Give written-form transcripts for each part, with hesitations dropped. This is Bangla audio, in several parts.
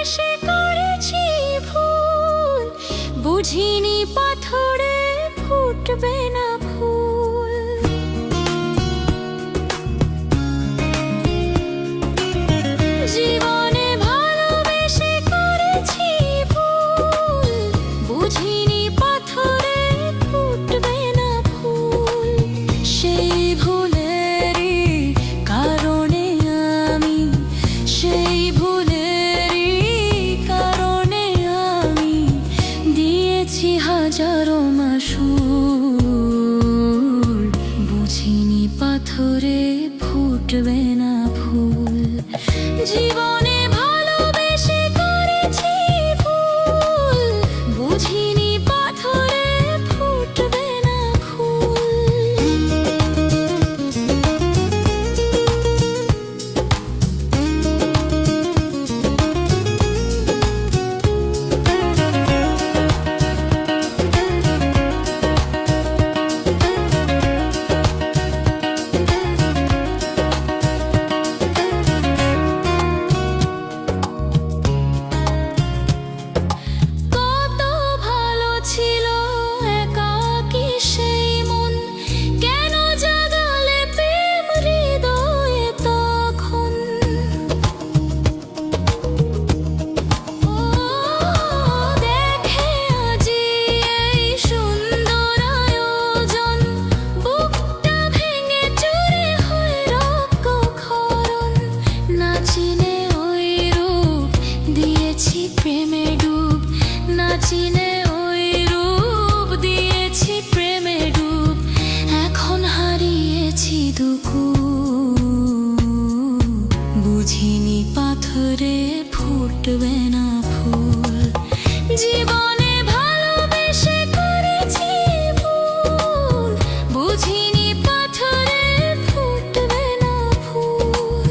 ভালোবেসে করেছি ভুল, বুঝিনি পাথরে ফুটবে না ফুল। জীবনে ভালোবেসে করেছি ভুল, বুঝিনি পাথরে ফুটবে না ফুল। সেই ভুলেরই কারণে আমি, সেই ভুলেরই কারণে আমি দিয়েছি হাজারো মাসুল, বুঝিনি পাথরে ফুটবে না ফুল। জীবনে ভালোবেসে করেছি ভুল, বুঝিনি পাথরে ফুটবে না ফুল। প্রেমে ডুব, না চিনে ওই রূপ দিয়েছি প্রেমে ডুব, এখন হারিয়েছি দুকু, বুঝিনি পাথরে ফুটবে না ফুল। জীবনে ভালোবেসে করেছি ভুল, বুঝিনি পাথরে ফুটবে না ফুল।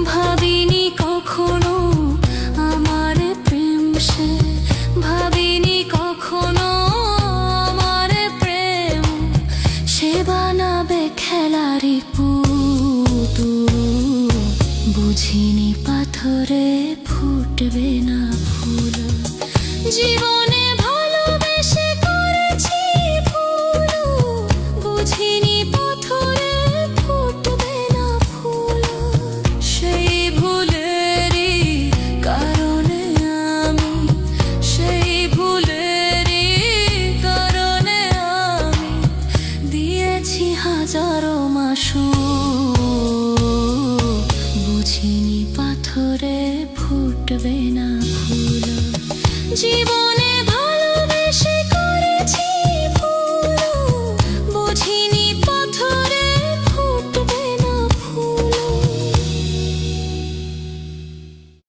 ভাবিনি কখনো আমার প্রেম সে, ভাবিনি কখনো আমার প্রেম সে বানাবে খেলারি পুতুল, বুঝিনি পাথরে ফুটবে না ফুল। জীবনে ভালোবেসে করেছি ভুল, বুঝিনি পাথরে ফুটবে না ফুল। সেই ভুলেরই কারণে আমি, সেই ভুলেরই কারণে আমি দিয়েছি হাজারো মাসুল, বুঝিনি পাথরে ফুটবে না ফুল। জীবন